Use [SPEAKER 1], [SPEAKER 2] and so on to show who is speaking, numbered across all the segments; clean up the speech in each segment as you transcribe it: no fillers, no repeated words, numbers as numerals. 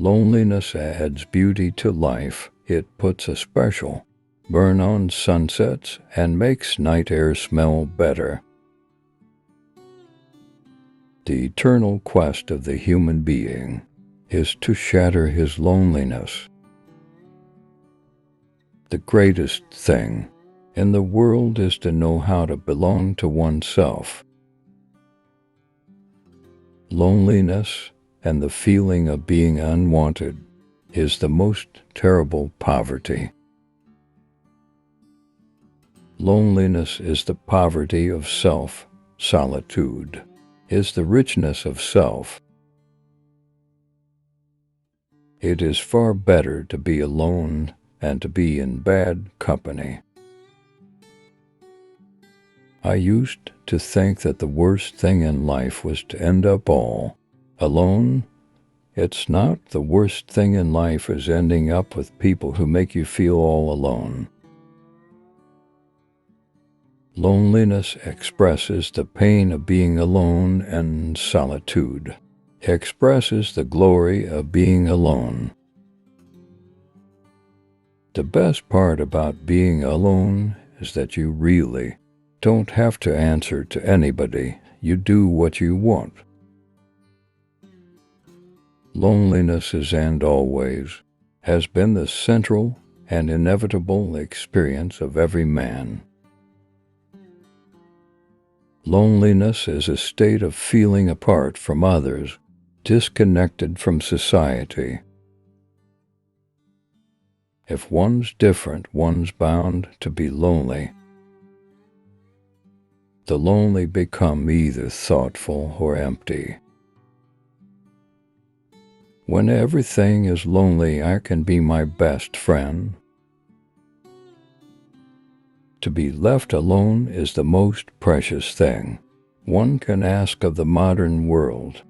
[SPEAKER 1] Loneliness adds beauty to life. It puts a special burn on sunsets and makes night air smell better. The eternal quest of the human being is to shatter his loneliness. The greatest thing in the world is to know how to belong to oneself. Loneliness and the feeling of being unwanted is the most terrible poverty. Loneliness is the poverty of self. Solitude is the richness of self. It is far better to be alone and to be in bad company. I used to think that the worst thing in life was to end up all alone. It's not. The worst thing in life is ending up with people who make you feel all alone. Loneliness expresses the pain of being alone, and solitude expresses the glory of being alone. The best part about being alone is that you really don't have to answer to anybody. You do what you want. Loneliness is and always has been the central and inevitable experience of every man. Loneliness is a state of feeling apart from others, disconnected from society. If one's different, one's bound to be lonely. The lonely become either thoughtful or empty. When everything is lonely, I can be my best friend. To be left alone is the most precious thing one can ask of the modern world.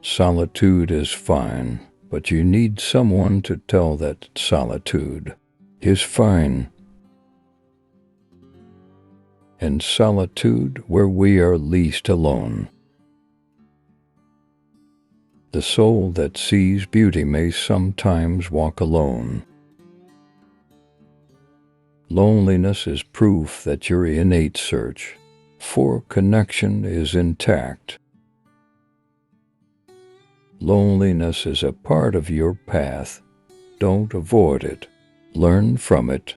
[SPEAKER 1] Solitude is fine, but you need someone to tell that solitude is fine. In solitude, where we are least alone, the soul that sees beauty may sometimes walk alone. Loneliness is proof that your innate search for connection is intact. Loneliness is a part of your path. Don't avoid it. Learn from it.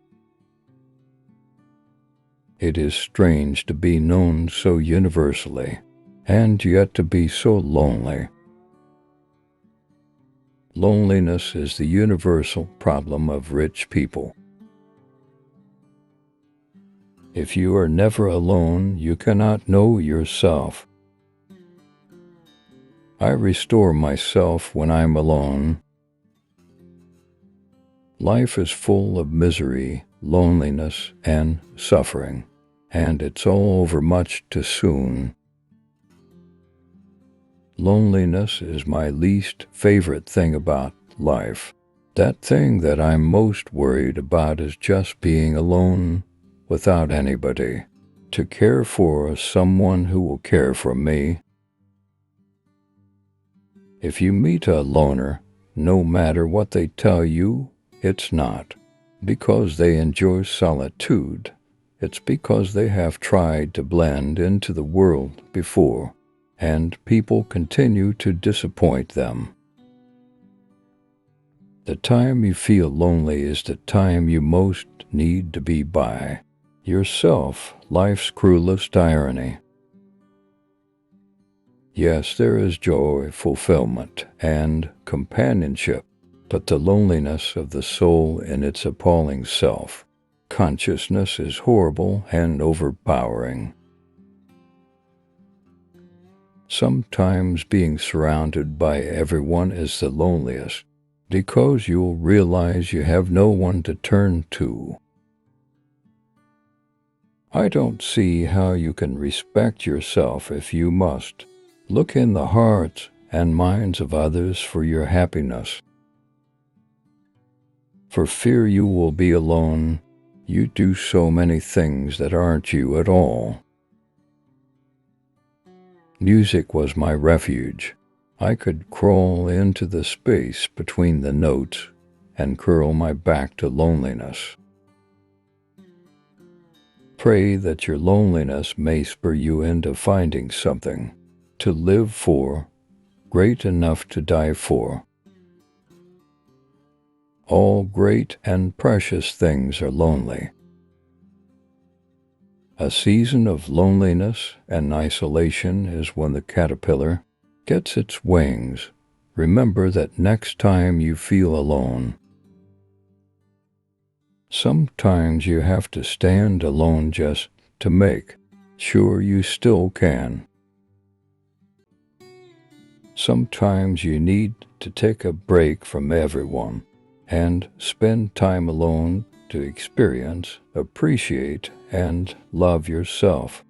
[SPEAKER 1] It is strange to be known so universally, and yet to be so lonely. Loneliness is the universal problem of rich people. If you are never alone, you cannot know yourself. I restore myself when I'm alone. Life is full of misery, loneliness, and suffering, and it's all over much too soon. Loneliness is my least favorite thing about life. That thing that I'm most worried about is just being alone without anybody to care for, someone who will care for me. If you meet a loner, no matter what they tell you, it's not because they enjoy solitude. It's because they have tried to blend into the world before, and people continue to disappoint them. The time you feel lonely is the time you most need to be by yourself, life's cruelest irony. Yes, there is joy, fulfillment, and companionship, but the loneliness of the soul in its appalling self-consciousness is horrible and overpowering. Sometimes being surrounded by everyone is the loneliest, because you'll realize you have no one to turn to. I don't see how you can respect yourself if you must look in the hearts and minds of others for your happiness. For fear you will be alone, you do so many things that aren't you at all. Music was my refuge. I could crawl into the space between the notes and curl my back to loneliness. Pray that your loneliness may spur you into finding something to live for, great enough to die for. All great and precious things are lonely. A season of loneliness and isolation is when the caterpillar gets its wings. Remember that next time you feel alone. Sometimes you have to stand alone just to make sure you still can. Sometimes you need to take a break from everyone and spend time alone to experience, appreciate, and love yourself.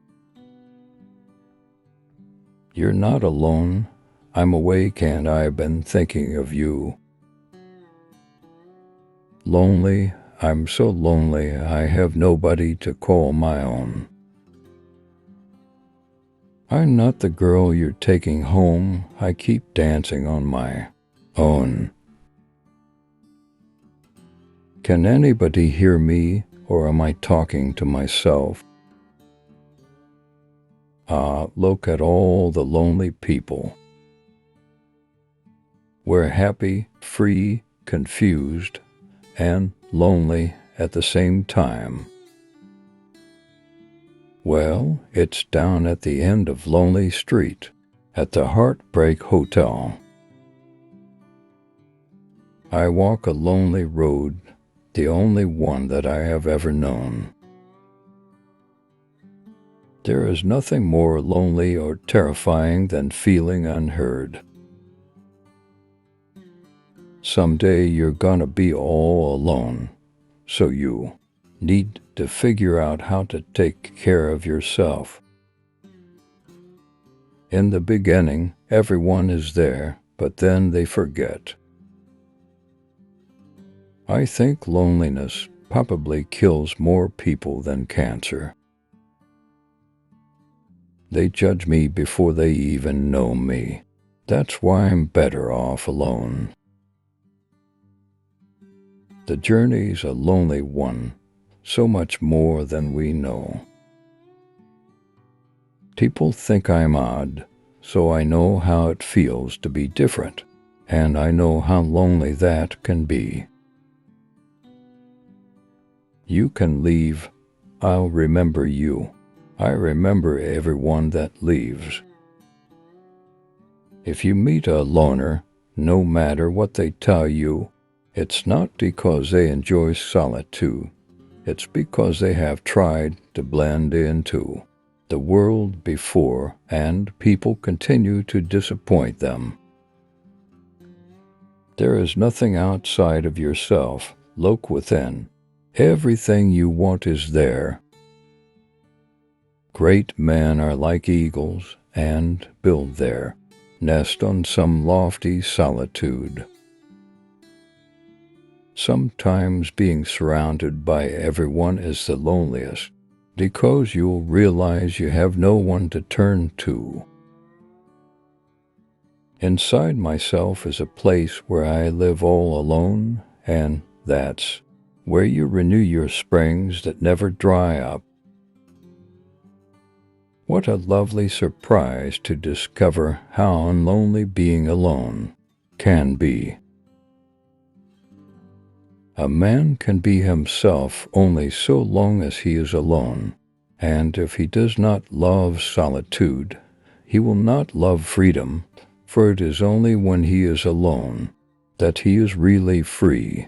[SPEAKER 1] You're not alone. I'm awake and I've been thinking of you. Lonely, I'm so lonely I have nobody to call my own. I'm not the girl you're taking home. I keep dancing on my own. Can anybody hear me, or am I talking to myself? Look at all the lonely people. We're happy, free, confused, and lonely at the same time. Well, it's down at the end of Lonely Street, at the Heartbreak Hotel. I walk a lonely road, the only one that I have ever known. There is nothing more lonely or terrifying than feeling unheard. Someday you're gonna be all alone, so you need to figure out how to take care of yourself. In the beginning, everyone is there, but then they forget. I think loneliness probably kills more people than cancer. They judge me before they even know me. That's why I'm better off alone. The journey's a lonely one, so much more than we know. People think I'm odd, so I know how it feels to be different, and I know how lonely that can be. You can leave. I'll remember you. I remember everyone that leaves. If you meet a loner, no matter what they tell you, it's not because they enjoy solitude. It's because they have tried to blend into the world before, and people continue to disappoint them. There is nothing outside of yourself. Look within. Everything you want is there. Great men are like eagles and build their nest on some lofty solitude. Sometimes being surrounded by everyone is the loneliest, because you'll realize you have no one to turn to. Inside myself is a place where I live all alone, and that's where you renew your springs that never dry up. What a lovely surprise to discover how unlonely being alone can be. A man can be himself only so long as he is alone, and if he does not love solitude, he will not love freedom, for it is only when he is alone that he is really free.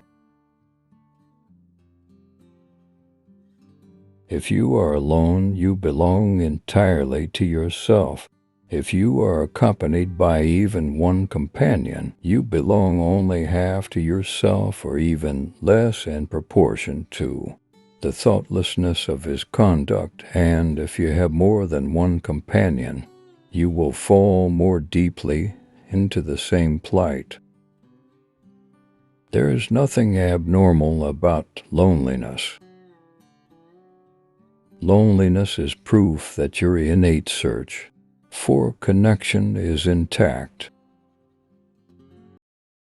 [SPEAKER 1] If you are alone, you belong entirely to yourself. If you are accompanied by even one companion, you belong only half to yourself, or even less in proportion to the thoughtlessness of his conduct. And if you have more than one companion, you will fall more deeply into the same plight. There is nothing abnormal about loneliness. Loneliness is proof that your innate search for connection is intact.